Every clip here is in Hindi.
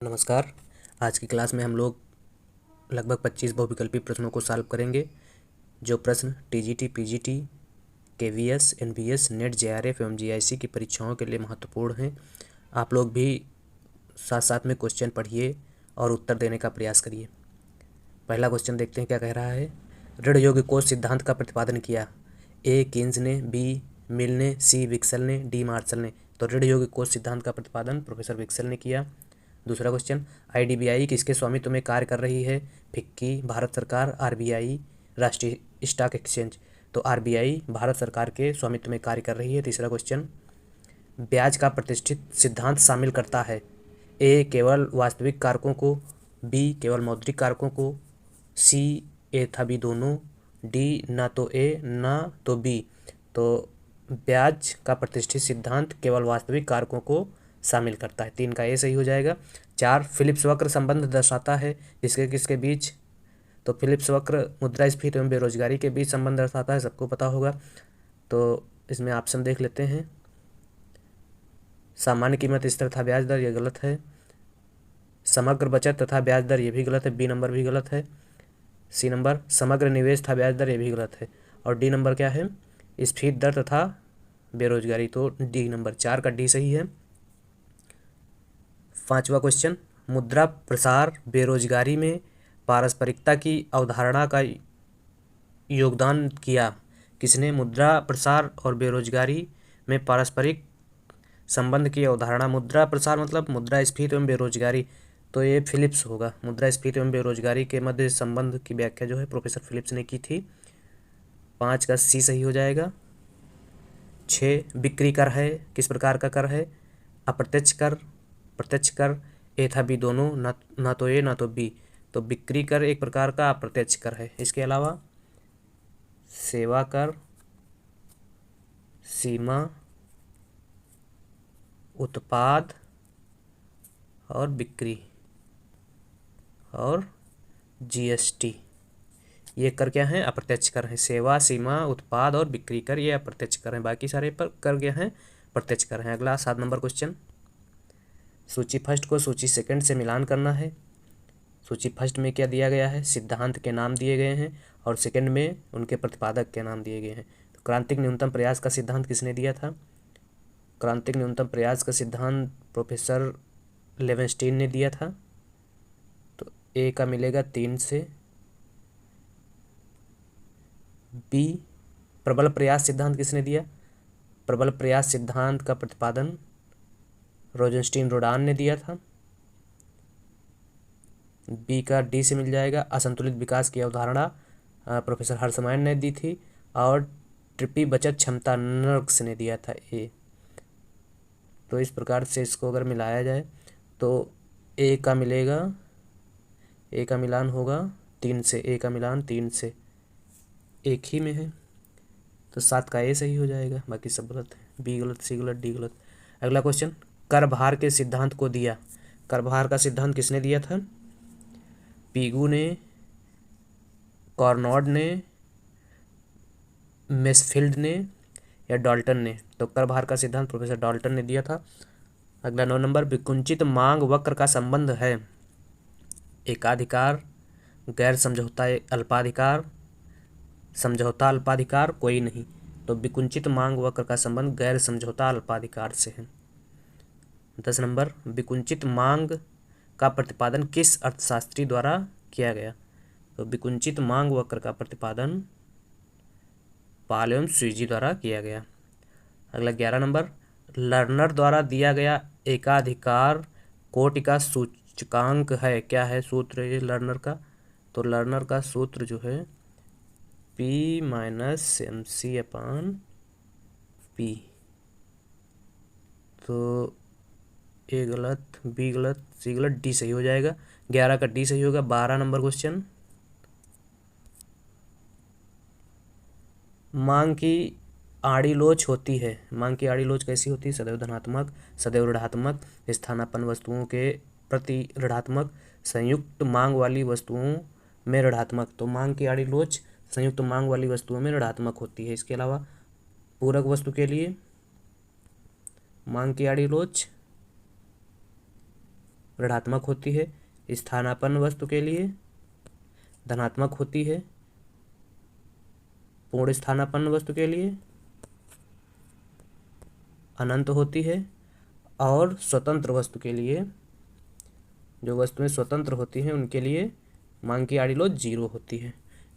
नमस्कार। आज की क्लास में हम लोग लगभग 25 बहुविकल्पी प्रश्नों को सॉल्व करेंगे। जो प्रश्न TGT, PGT, KVS, NVS, NET, JRF एवं जीआईसी की परीक्षाओं के लिए महत्वपूर्ण हैं। आप लोग भी साथ साथ में क्वेश्चन पढ़िए और उत्तर देने का प्रयास करिए। पहला क्वेश्चन देखते हैं क्या कह रहा है। ऋण योग्य कोष सिद्धांत का प्रतिपादन किया। ए कीन्स ने, बी मिल ने, सी विक्सल ने, डी मार्शल ने। तो ऋण योग्य कोष सिद्धांत का प्रतिपादन प्रोफेसर विक्सल ने किया। दूसरा क्वेश्चन, आईडीबीआई किसके स्वामित्व में कार्य कर रही है। फिक्की, भारत सरकार, आरबीआई, राष्ट्रीय स्टॉक एक्सचेंज। तो आरबीआई भारत सरकार के स्वामित्व में कार्य कर रही है। तीसरा क्वेश्चन, ब्याज का प्रतिष्ठित सिद्धांत शामिल करता है। ए केवल वास्तविक कारकों को, बी केवल मौद्रिक कारकों को, सी ए था बी दोनों, डी ना तो ए ना तो बी। तो ब्याज का प्रतिष्ठित सिद्धांत केवल वास्तविक कारकों को शामिल करता है। 3 का ए सही हो जाएगा। 4 फिलिप्स वक्र संबंध दर्शाता है किसके किसके बीच। तो फिलिप्स वक्र मुद्रास्फीति एवं बेरोजगारी के बीच संबंध दर्शाता है, सबको पता होगा। तो इसमें ऑप्शन देख लेते हैं। सामान्य कीमत स्तर तथा ब्याज दर, ये गलत है। समग्र बचत तथा ब्याज दर, ये भी गलत है, बी नंबर भी गलत है। सी नंबर समग्र निवेश तथा ब्याज दर, ये भी गलत है। और डी नंबर क्या है, स्फीति दर तथा बेरोजगारी। तो डी नंबर 4 का डी सही है। 5वां क्वेश्चन, मुद्रा प्रसार बेरोजगारी में पारस्परिकता की अवधारणा का योगदान किया। किसने मुद्रा प्रसार और बेरोजगारी में पारस्परिक संबंध की अवधारणा। मुद्रा प्रसार मतलब मुद्रास्फीति एवं बेरोजगारी, तो ये फिलिप्स होगा। मुद्रास्फीति एवं बेरोजगारी के मध्य संबंध की व्याख्या जो है प्रोफेसर फिलिप्स ने की थी। 5 का सी सही हो जाएगा। 6 बिक्री कर है, किस प्रकार का कर है। अप्रत्यक्ष कर, प्रत्यक्ष कर, ए था बी दोनों, ना तो ए ना तो बी। तो बिक्री कर एक प्रकार का अप्रत्यक्ष कर है। इसके अलावा सेवा कर, सीमा, उत्पाद और बिक्री और जीएसटी, ये कर क्या हैं, अप्रत्यक्ष कर हैं। सेवा, सीमा, उत्पाद और बिक्री कर, ये अप्रत्यक्ष कर हैं। बाकी सारे पर कर क्या हैं, प्रत्यक्ष कर हैं। अगला 7 नंबर क्वेश्चन, सूची फर्स्ट को सूची सेकंड से मिलान करना है। सूची फर्स्ट में क्या दिया गया है, सिद्धांत के नाम दिए गए हैं और सेकंड में उनके प्रतिपादक के नाम दिए गए हैं। तो क्रांतिक न्यूनतम प्रयास का सिद्धांत किसने दिया था। क्रांतिक न्यूनतम प्रयास का सिद्धांत प्रोफेसर लेवेंस्टीन ने दिया था। तो ए का मिलेगा 3 से। बी प्रबल प्रयास सिद्धांत किसने दिया। प्रबल प्रयास सिद्धांत का प्रतिपादन रोजेंस्टीन रोडान ने दिया था। बी का डी से मिल जाएगा। असंतुलित विकास की अवधारणा प्रोफेसर हर्षमाइन ने दी थी और ट्रिपी बचत क्षमता नर्क्स ने दिया था ए। तो इस प्रकार से इसको अगर मिलाया जाए तो ए का मिलेगा, ए का मिलान होगा 3 से। ए का मिलान 3 से, एक ही में है। तो 7 का ए सही हो जाएगा, बाकी सब गलत है। बी गलत, सी गलत, डी गलत। अगला क्वेश्चन, कर भार के सिद्धांत को दिया। कर भार का सिद्धांत किसने दिया था। पीगू ने, कॉर्नॉड ने, मेसफील्ड ने या डाल्टन ने। तो कर भार का सिद्धांत प्रोफेसर डाल्टन ने दिया था। अगला 9 नंबर, विकुंचित मांग वक्र का संबंध है। एकाधिकार, गैर समझौता अल्पाधिकार, समझौता अल्पाधिकार, कोई नहीं। तो विकुंचित मांग वक्र का संबंध गैर समझौता अल्पाधिकार से है। 10 नंबर, विकुंचित मांग का प्रतिपादन किस अर्थशास्त्री द्वारा किया गया। तो विकुंचित मांग वक्र का प्रतिपादन पाल एवं स्वीजी द्वारा किया गया। अगला 11 नंबर, लर्नर द्वारा दिया गया एकाधिकार कोटि का सूचकांक है। क्या है सूत्र ये लर्नर का। तो लर्नर का सूत्र जो है P माइनस MC अपान P। तो ए गलत, बी गलत, सी गलत, डी सही हो जाएगा। 11 का डी सही होगा। 12 नंबर क्वेश्चन, मांग की आड़ी लोच होती है। मांग की आड़ी लोच कैसी होती है, सदैव धनात्मक, सदैव ऋणात्मक, स्थानापन्न वस्तुओं के प्रति ऋणात्मक, संयुक्त मांग वाली वस्तुओं में ऋणात्मक। तो मांग की आड़ी लोच संयुक्त मांग वाली वस्तुओं में ऋणात्मक होती है। इसके अलावा पूरक वस्तु के लिए मांग की आड़ी लोच ऋणात्मक होती है स्थानापन्न वस्तु के लिए, धनात्मक होती है पूर्ण स्थानापन्न वस्तु के लिए, अनंत होती है, और स्वतंत्र वस्तु के लिए, जो वस्तुएं स्वतंत्र होती हैं उनके लिए मांग की आड़ी लोच 0 होती है।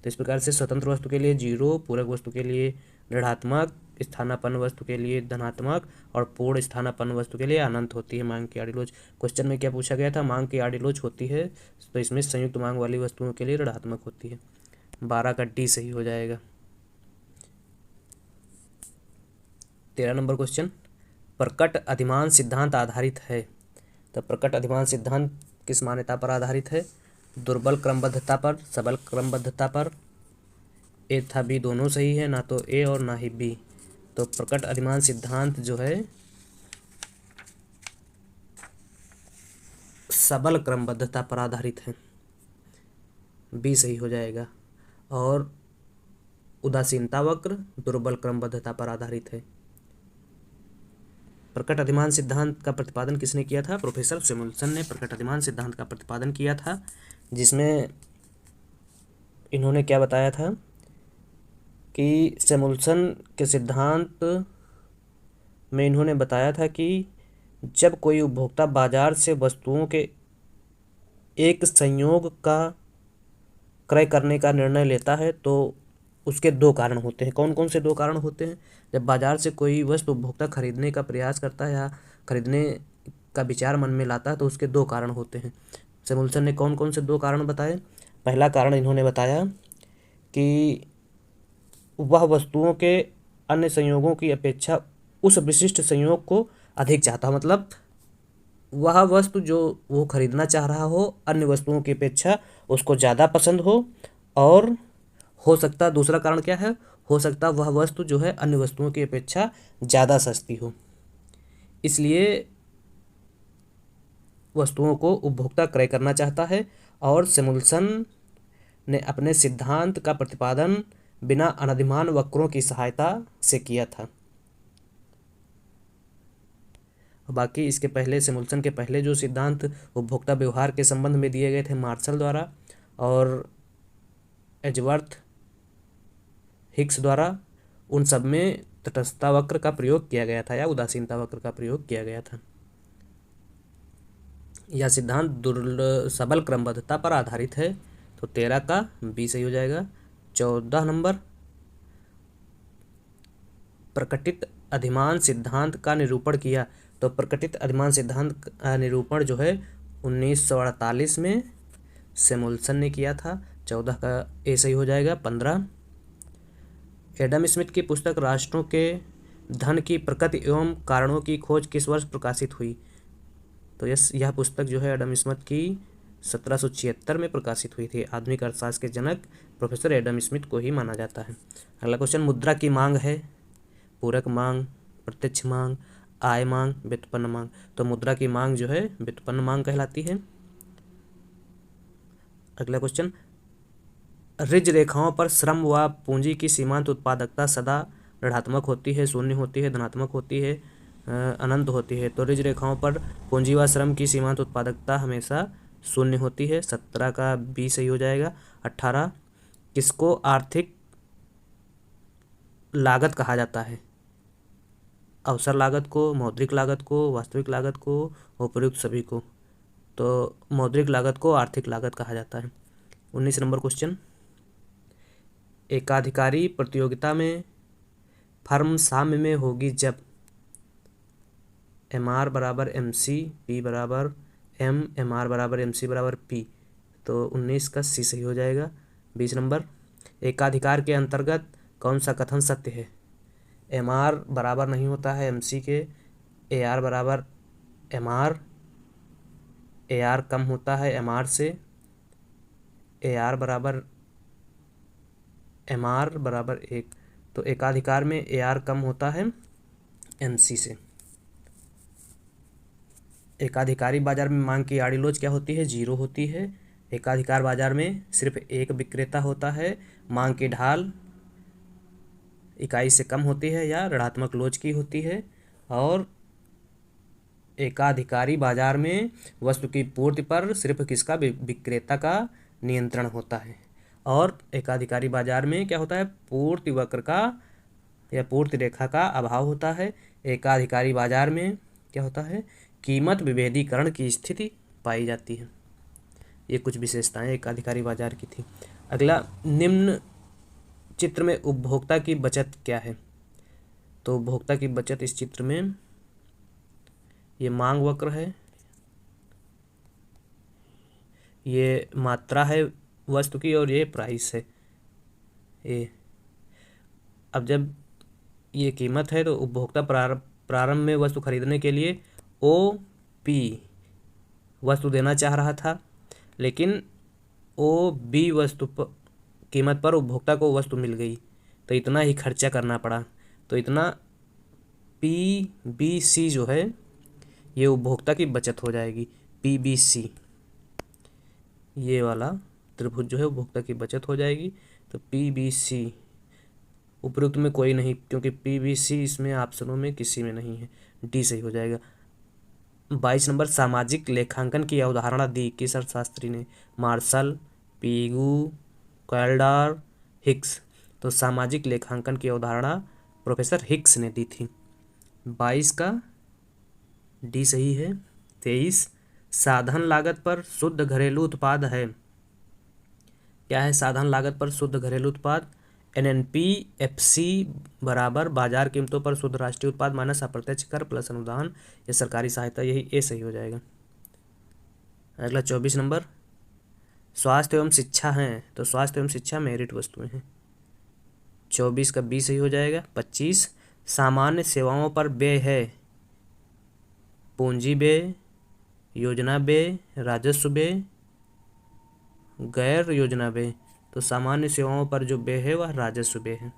तो इस प्रकार से स्वतंत्र वस्तु के लिए 0, पूरक वस्तु के लिए ऋणात्मक, स्थानापन्न वस्तु के लिए धनात्मक और पूर्ण स्थानापन्न वस्तु के लिए अनंत होती है मांग की आड़ी लोच। क्वेश्चन में क्या पूछा गया था? मांग की आड़ी लोच होती है, तो इसमें संयुक्त मांग वाली वस्तुओं के लिए ऋणात्मक होती है। 12 का डी सही हो जाएगा। 13 नंबर क्वेश्चन, प्रकट अधिमान सिद्धांत आधारित है। तो प्रकट अधिमान सिद्धांत किस मान्यता पर आधारित है? दुर्बल क्रमबद्धता पर, सबल क्रमबद्धता पर। ए तथा बी दोनों सही है, ना तो ए और ना ही बी। तो प्रकट अधिमान सिद्धांत जो है सबल क्रमबद्धता पर आधारित है, बी सही हो जाएगा। और उदासीनता वक्र दुर्बल क्रमबद्धता पर आधारित है। प्रकट अधिमान सिद्धांत का प्रतिपादन किसने किया था? प्रोफेसर सैमुअल्सन ने प्रकट अधिमान सिद्धांत का प्रतिपादन किया था, जिसमें इन्होंने क्या बताया था कि सैमुअल्सन के सिद्धांत में इन्होंने बताया था कि जब कोई उपभोक्ता बाजार से वस्तुओं के एक संयोग का क्रय करने का निर्णय लेता है तो उसके दो कारण होते हैं। कौन कौन से दो कारण होते हैं? जब बाजार से कोई वस्तु उपभोक्ता खरीदने का प्रयास करता है या खरीदने का विचार मन में लाता है तो उसके दो कारण होते हैं। सैमुअल्सन ने कौन कौन से दो कारण बताए? पहला कारण इन्होंने बताया कि वह वस्तुओं के अन्य संयोगों की अपेक्षा उस विशिष्ट संयोग को अधिक चाहता, मतलब वह वस्तु जो वो खरीदना चाह रहा हो अन्य वस्तुओं की अपेक्षा उसको ज़्यादा पसंद हो सकता, दूसरा कारण क्या है? हो सकता वह वस्तु जो है अन्य वस्तुओं की अपेक्षा ज़्यादा सस्ती हो, इसलिए वस्तुओं को उपभोक्ता क्रय करना चाहता है। और सैमुअल्सन ने अपने सिद्धांत का प्रतिपादन बिना अनधिमान वक्रों की सहायता से किया था। बाकी इसके पहले सैमुअल्सन के पहले जो सिद्धांत उपभोक्ता व्यवहार के संबंध में दिए गए थे मार्शल द्वारा और एजवर्थ हिक्स द्वारा, उन सब में तटस्थता वक्र का प्रयोग किया गया था या उदासीनता वक्र का प्रयोग किया गया था। यह सिद्धांत सबल क्रमबद्धता पर आधारित है, तो 13 का बी सही हो जाएगा। 14 नंबर, प्रकटित अधिमान सिद्धांत का निरूपण किया। तो प्रकटित अधिमान सिद्धांत का निरूपण जो है 1948 में सैमुअल्सन ने किया था। 14 का ए सही हो जाएगा। 15, एडम स्मिथ की पुस्तक राष्ट्रों के धन की प्रकृति एवं कारणों की खोज किस वर्ष प्रकाशित हुई? तो यह पुस्तक जो है एडम स्मिथ की 1776 में प्रकाशित हुई थी। आधुनिक अर्थशास्त्र के जनक प्रोफेसर एडम स्मिथ को ही माना जाता है। अगला क्वेश्चन, मुद्रा की मांग है पूरक मांग, प्रत्यक्ष मांग, आय मांग, व्युत्पन्न मांग। तो मुद्रा की मांग जो है व्युत्पन्न मांग कहलाती है। अगला क्वेश्चन, ऋज रेखाओं पर श्रम व पूंजी की सीमांत उत्पादकता सदा ऋणात्मक होती है, शून्य होती है, धनात्मक होती है, अनंत होती है। तो ऋज रेखाओं पर पूंजी व श्रम की सीमांत उत्पादकता हमेशा शून्य होती है। 17 का बी सही हो जाएगा। 18, किसको आर्थिक लागत कहा जाता है? अवसर लागत को, मौद्रिक लागत को, वास्तविक लागत को, उपयुक्त सभी को। तो मौद्रिक लागत को आर्थिक लागत कहा जाता है। 19 नंबर क्वेश्चन, एकाधिकारी प्रतियोगिता में फर्म साम्य में होगी जब MR बराबर MC, P बराबर M, MR बराबर MC बराबर P। तो 19 का सी सही हो जाएगा। 20 नंबर, एकाधिकार के अंतर्गत कौन सा कथन सत्य है? MR बराबर नहीं होता है MC के, AR बराबर MR, AR कम होता है MR से, AR बराबर MR बराबर 1। तो एकाधिकार में AR कम होता है MC से। एकाधिकारी बाजार में मांग की आड़ी लोच क्या होती है? 0 होती है। एकाधिकार बाजार में सिर्फ एक विक्रेता होता है, मांग की ढाल इकाई से कम होती है या ऋणात्मक लोच की होती है, और एकाधिकारी बाजार में वस्तु की पूर्ति पर सिर्फ किसका, विक्रेता का नियंत्रण होता है। और एकाधिकारी बाजार में क्या होता है, पूर्ति वक्र का या पूर्ति रेखा का अभाव होता है। एकाधिकारी बाजार में क्या होता है, कीमत विभेदीकरण की स्थिति पाई जाती है। ये कुछ विशेषताएं एकाधिकारी बाजार की थी। अगला, निम्न चित्र में उपभोक्ता की बचत क्या है। तो उपभोक्ता की बचत इस चित्र में, ये मांग वक्र है, ये मात्रा है वस्तु की, और ये प्राइस है ये। अब जब ये कीमत है तो उपभोक्ता प्रारंभ में वस्तु खरीदने के लिए OP वस्तु देना चाह रहा था, लेकिन OB वस्तु पर कीमत पर उपभोक्ता को वस्तु मिल गई तो इतना ही खर्चा करना पड़ा। तो इतना PBC जो है ये उपभोक्ता की बचत हो जाएगी। PBC ये वाला त्रिभुज जो है उपभोक्ता की बचत हो जाएगी। तो PBC उपरोक्त में कोई नहीं, क्योंकि PBC इसमें ऑप्शनों में किसी में नहीं है, D सही हो जाएगा। 22 नंबर, सामाजिक लेखांकन की अवधारणा दी किस अर्थशास्त्री ने। Marshall, Pigou, Kaldor, Hicks. तो सामाजिक लेखांकन की अवधारणा प्रोफेसर हिक्स ने दी थी। 22 का D सही है। 23, साधन लागत पर शुद्ध घरेलू उत्पाद है। क्या है साधन लागत पर शुद्ध घरेलू उत्पाद। NNP/FC बराबर बाजार कीमतों पर शुद्ध राष्ट्रीय उत्पाद माइनस अप्रत्यक्ष कर प्लस अनुदान या सरकारी सहायता, यही ए सही हो जाएगा। अगला 24 नंबर, स्वास्थ्य एवं शिक्षा है। तो स्वास्थ्य एवं शिक्षा मेरिट वस्तुएं हैं। 24 का B सही हो जाएगा। 25, सामान्य सेवाओं पर व्यय है। पूंजी व्यय, योजना व्यय, राजस्व व्यय, गैर योजना व्यय। तो सामान्य सेवाओं पर जो व्यय है वह राजस्व व्यय है।